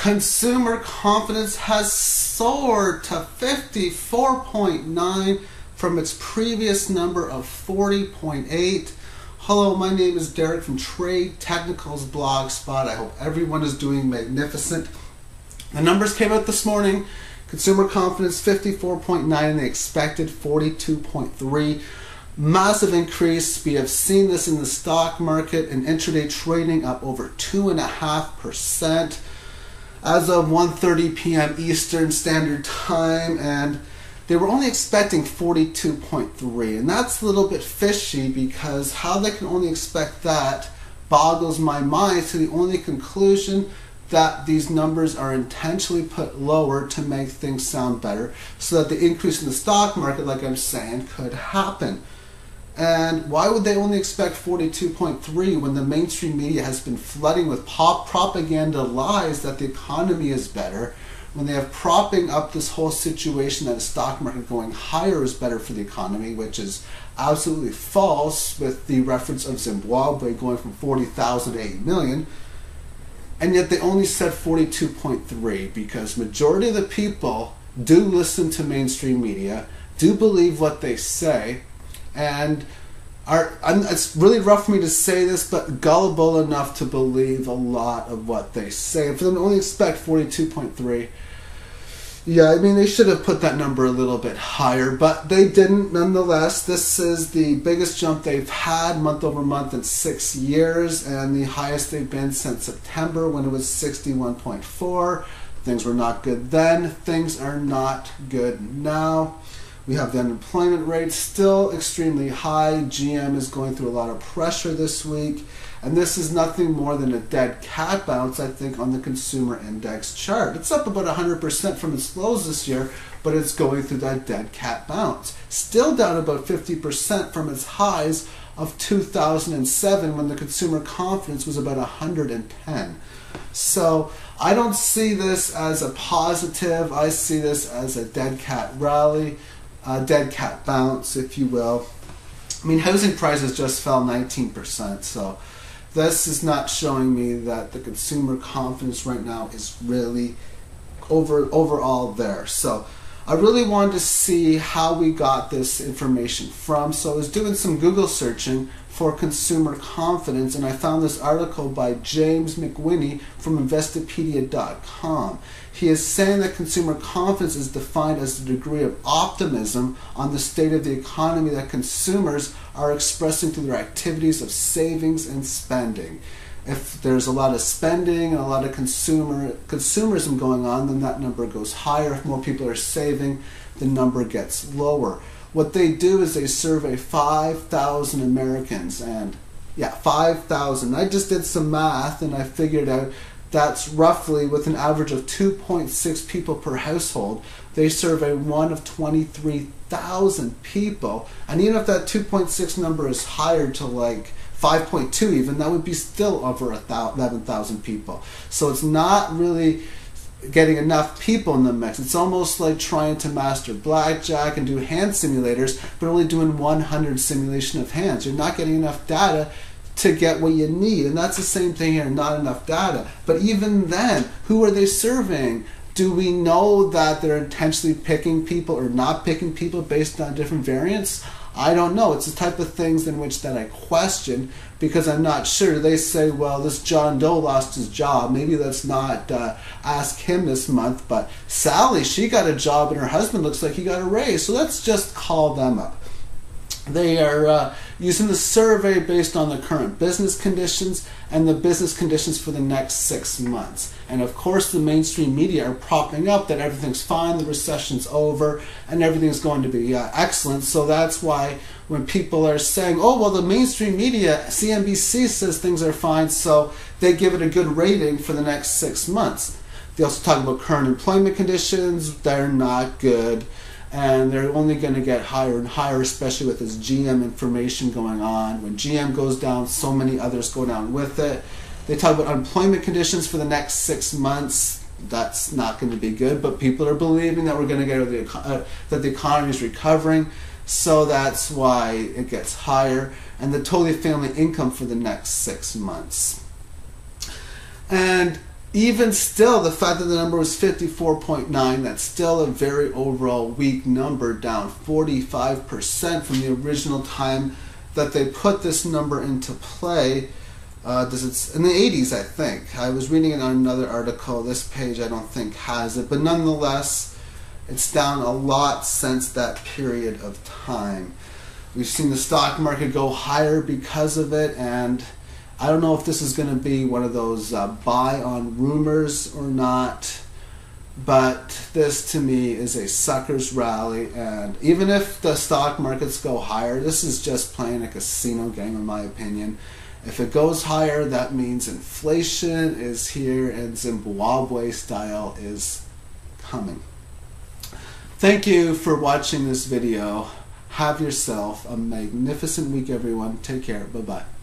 Consumer confidence has soared to 54.9 from its previous number of 40.8. Hello, my name is Derek from Trade Technicals Blogspot. I hope everyone is doing magnificent. The numbers came out this morning. Consumer confidence 54.9 and they expected 42.3. Massive increase. We have seen this in the stock market and intraday trading up over 2.5% as of 1:30 p.m. Eastern Standard Time, and they were only expecting 42.3, and that's a little bit fishy because how they can only expect that boggles my mind to the only conclusion that these numbers are intentionally put lower to make things sound better so that the increase in the stock market, like I'm saying, could happen. And why would they only expect 42.3 when the mainstream media has been flooding with propaganda lies that the economy is better, when they have propping up this whole situation that the stock market going higher is better for the economy, which is absolutely false with the reference of Zimbabwe going from 40,000 to 8 million. And yet they only said 42.3 because majority of the people do listen to mainstream media, do believe what they say, and it's really rough for me to say this, but gullible enough to believe a lot of what they say. And for them to only expect 42.3, yeah, I mean, they should have put that number a little bit higher, but they didn't nonetheless. This is the biggest jump they've had month over month in 6 years, and the highest they've been since September when it was 61.4. Things were not good then. Things are not good now. We have the unemployment rate still extremely high. GM is going through a lot of pressure this week. And this is nothing more than a dead cat bounce, I think, on the consumer index chart. It's up about 100% from its lows this year, but it's going through that dead cat bounce. Still down about 50% from its highs of 2007 when the consumer confidence was about 110. So I don't see this as a positive. I see this as a dead cat rally. Dead cat bounce, if you will. I mean, housing prices just fell 19%, so this is not showing me that the consumer confidence right now is really overall there. So I really wanted to see how we got this information from. So I was doing some Google searching for consumer confidence, and I found this article by James McWhinney from Investopedia.com. He is saying that consumer confidence is defined as the degree of optimism on the state of the economy that consumers are expressing through their activities of savings and spending. If there's a lot of spending and a lot of consumerism going on, then that number goes higher. If more people are saving, the number gets lower. What they do is they survey 5,000 Americans, and yeah, 5,000. I just did some math and I figured out that's roughly with an average of 2.6 people per household. They survey one of 23,000 people, and even if that 2.6 number is higher to like 5.2 even, that would be still over 11,000 people. So it's not really getting enough people in the mix. It's almost like trying to master blackjack and do hand simulators, but only doing 100 simulation of hands. You're not getting enough data to get what you need, and that's the same thing here, not enough data. But even then, who are they surveying? Do we know that they're intentionally picking people or not picking people based on different variants? I don't know. It's the type of things in which that I question because I'm not sure. They say, well, this John Doe lost his job. Maybe let's not ask him this month. But Sally, she got a job and her husband looks like he got a raise. So let's just call them up. They are using the survey based on the current business conditions and the business conditions for the next 6 months. And of course the mainstream media are propping up that everything's fine, the recession's over, and everything's going to be excellent. So that's why when people are saying, oh, well, the mainstream media, CNBC says things are fine, so they give it a good rating for the next 6 months. They also talk about current employment conditions. They're not good. And they're only going to get higher and higher, especially with this GM information going on. When GM goes down, so many others go down with it. They talk about unemployment conditions for the next 6 months. That's not going to be good, but people are believing that we're going to get that the economy is recovering, so that's why it gets higher. And the total family income for the next 6 months. And even still, the fact that the number was 54.9, that's still a very overall weak number, down 45% from the original time that they put this number into play. In the 80s, I think. I was reading it on another article. This page I don't think has it, but nonetheless, it's down a lot since that period of time. We've seen the stock market go higher because of it, and I don't know if this is going to be one of those buy on rumors or not, but this to me is a sucker's rally, and even if the stock markets go higher, this is just playing a casino game in my opinion. If it goes higher, that means inflation is here and Zimbabwe style is coming. Thank you for watching this video. Have yourself a magnificent week, everyone. Take care. Bye-bye.